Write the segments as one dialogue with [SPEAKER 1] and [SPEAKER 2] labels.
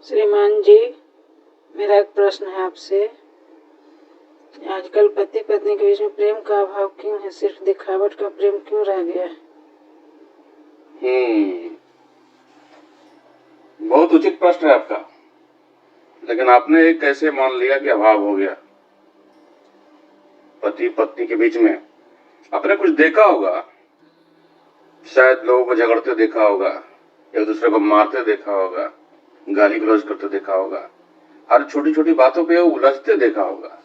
[SPEAKER 1] श्रीमान जी, मेरा एक प्रश्न है आपसे। आजकल पति पत्नी के बीच में प्रेम का अभाव क्यों है? सिर्फ दिखावट का प्रेम क्यों रह गया है?
[SPEAKER 2] बहुत उचित प्रश्न है आपका, लेकिन आपने एक कैसे मान लिया कि अभाव हो गया पति पत्नी के बीच में? आपने कुछ देखा होगा, शायद लोगों को झगड़ते देखा होगा, एक दूसरे को मारते देखा होगा, गाली गलौज करते देखा होगा, हर छोटी छोटी बातों पे उलझते देखा होगा।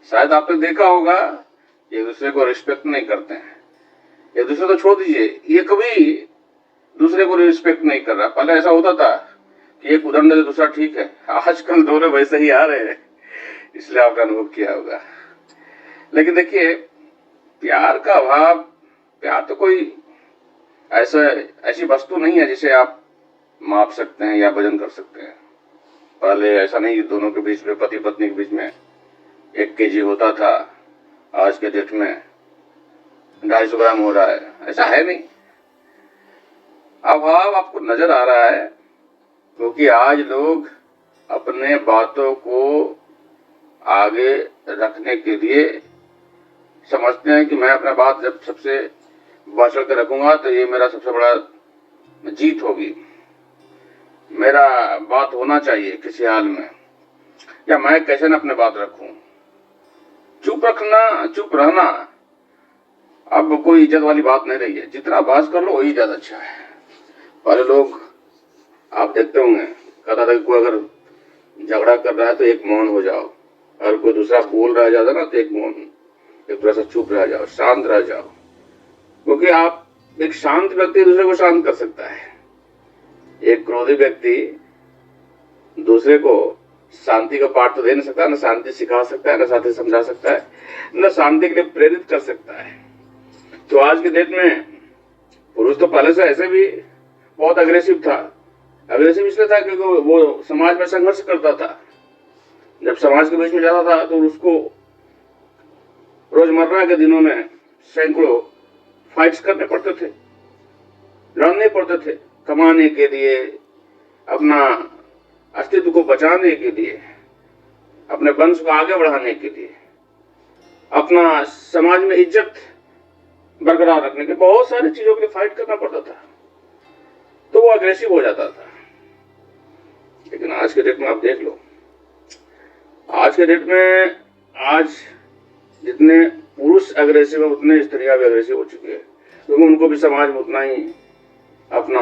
[SPEAKER 2] शायद आपने देखा होगा एक दूसरे को रिस्पेक्ट नहीं करते हैं। एक दूसरे को छोड़ दीजिए, ये कभी दूसरे को रिस्पेक्ट नहीं कर रहा। पहले ऐसा होता था कि एक उदाहरण दे दूसरा ठीक है, आजकल दोनों वैसे ही आ रहे हैं, इसलिए आपने अनुभव किया होगा। लेकिन देखिए, प्यार का अभाव, प्यार तो कोई ऐसी वस्तु नहीं है जिसे आप माप सकते हैं या वजन कर सकते हैं। पहले ऐसा नहीं दोनों के बीच में, पति पत्नी के बीच में 1 kg होता था, आज के डेट में 250 ग्राम हो रहा है। ऐसा है नहीं। अभाव आपको नजर आ रहा है क्योंकि आज लोग अपने बातों को आगे रखने के लिए समझते हैं कि मैं अपना बात जब सबसे बढ़ चढ़ कर रखूंगा तो ये मेरा सबसे बड़ा जीत होगी, मेरा बात होना चाहिए किसी हाल में, या मैं कैसे न अपने बात रखूं। चुप रहना अब कोई इज्जत वाली बात नहीं रही है। जितना बात कर लो वही ज्यादा अच्छा है। पहले लोग आप देखते होंगे, कहता था कि कोई अगर झगड़ा कर रहा है तो एक मौन हो जाओ, अगर कोई दूसरा बोल रहा ज्यादा ना तो एक थोड़ा सा चुप रह जाओ, शांत रह जाओ, क्योंकि आप एक शांत व्यक्ति दूसरे को शांत कर सकता है। एक क्रोधी व्यक्ति दूसरे को शांति का पाठ तो दे नहीं सकता, न शांति सिखा सकता है, न शांति समझा सकता है, न शांति के लिए प्रेरित कर सकता है। तो आज के डेट में पुरुष तो पहले से ऐसे भी बहुत अग्रेसिव था। अग्रेसिव इसलिए था क्योंकि वो समाज में संघर्ष करता था। जब समाज के बीच में जाता था तो उसको रोजमर्रा के दिनों में सैकड़ों फाइट्स करने पड़ते थे, लड़ने पड़ते थे, कमाने के लिए, अपना अस्तित्व को बचाने के लिए, अपने वंश को आगे बढ़ाने के लिए, अपना समाज में इज्जत बरकरार रखने के, बहुत सारी चीजों के लिए फाइट करना पड़ता था। तो वो अग्रेसिव हो जाता था। लेकिन आज के डेट में आप देख लो, आज के डेट में आज जितने पुरुष अग्रेसिव है उतने स्त्रियां भी अग्रेसिव हो चुकी है, क्योंकि उनको भी समाज में उतना ही अपना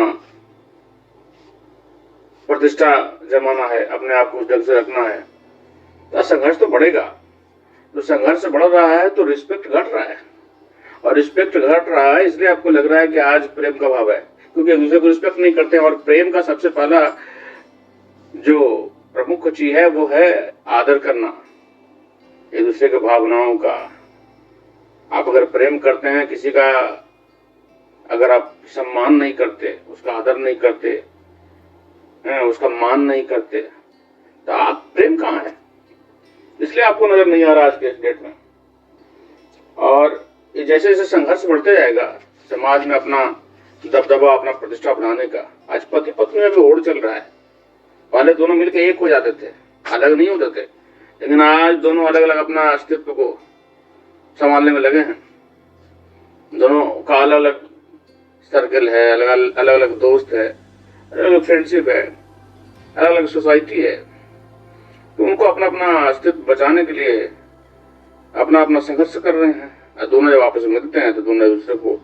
[SPEAKER 2] प्रतिष्ठा जमाना है, अपने आप को उस ढंग से रखना है। तो संघर्ष तो बढ़ेगा। तो संघर्ष बढ़ रहा है तो रिस्पेक्ट घट रहा है, और रिस्पेक्ट घट रहा है इसलिए आपको लग रहा है कि आज प्रेम का भाव है, क्योंकि एक दूसरे को रिस्पेक्ट नहीं करते हैं। और प्रेम का सबसे पहला जो प्रमुख चीज है वो है आदर करना, एक दूसरे के भावनाओं का। आप अगर प्रेम करते हैं किसी का, अगर आप सम्मान नहीं करते, उसका आदर नहीं करते, उसका मान नहीं करते, तो आप प्रेम कहाँ है? इसलिए आपको नजर नहीं आ रहा आज के डेट में। और जैसे जैसे संघर्ष बढ़ते जाएगा समाज में अपना दबदबा, अपना प्रतिष्ठा बनाने का, आज पति पत्नी में भी होड़ चल रहा है। पहले दोनों मिलकर एक हो जाते थे, अलग नहीं होते थे, लेकिन आज दोनों अलग अलग अपना अस्तित्व को संभालने में लगे हैं। दोनों का अलग अलग सर्कल है, अलग अलग दोस्त है, अलग अलग फ्रेंडशिप है, अलग अलग सोसाइटी है। तो उनको अपना अपना अस्तित्व बचाने के लिए अपना अपना संघर्ष कर रहे हैं। दोनों जब आपस में मिलते हैं तो दोनों एक दूसरे को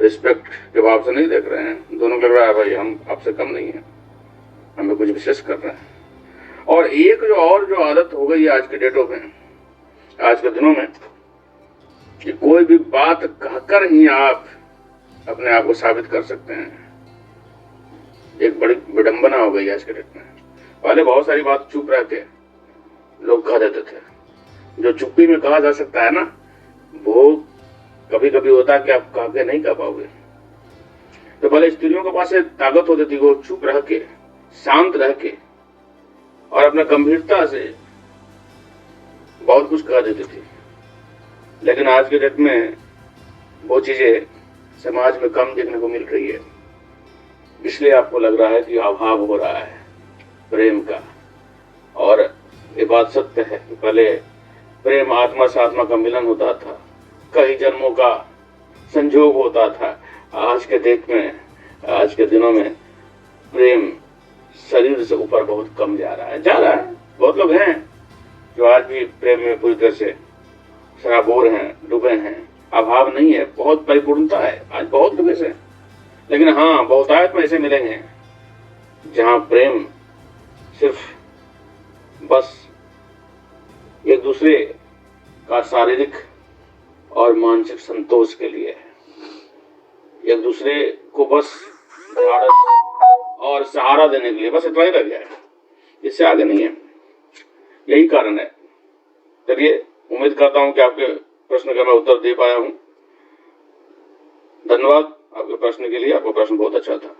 [SPEAKER 2] रिस्पेक्ट के भाव से नहीं देख रहे हैं। दोनों को लग रहा है भाई हम आपसे कम नहीं है, हमें कुछ विशेष कर रहे हैं। और एक जो आदत हो गई है आज के डेटों में, आज के दिनों में, कि कोई भी बात कहकर ही आप अपने आप को साबित कर सकते हैं। एक बड़ी विडंबना हो गई आज के डेट में। पहले बहुत सारी बात चुप रहते लोग कह देते थे। जो चुप्पी में कहा जा सकता है ना, वो कभी कभी होता है कि आप कह के नहीं कह पाओगे। तो पहले स्त्रियों के पास एक ताकत होती थी, वो चुप रह के, शांत रह के और अपने गंभीरता से बहुत कुछ कह देती थी। लेकिन आज के डेट में वो चीजें समाज में कम देखने को मिल रही है, इसलिए आपको लग रहा है कि अभाव हो रहा है। प्रेम का। और ये बात सत्य है कि पहले प्रेम आत्मा से आत्मा का मिलन होता था, कई जन्मों का संजोग होता था। आज के दिनों में प्रेम शरीर से ऊपर बहुत कम जा रहा है। बहुत लोग हैं जो आज भी प्रेम में पूरी तरह से सराबोर हैं, डूबे हैं। अभाव नहीं है, बहुत परिपूर्णता है आज बहुत लोग ऐसे। लेकिन हाँ, बहुतायत में ऐसे मिलेंगे जहां प्रेम सिर्फ बस एक दूसरे का शारीरिक और मानसिक संतोष के लिए है, एक दूसरे को बस ढाढ़स और सहारा देने के लिए, बस इतना ही रह गया है, इससे आगे नहीं है। यही कारण है। चलिए, उम्मीद करता हूं कि आपके प्रश्न का मैं उत्तर दे पाया हूं। धन्यवाद आपके प्रश्न के लिए। आपका प्रश्न बहुत अच्छा था।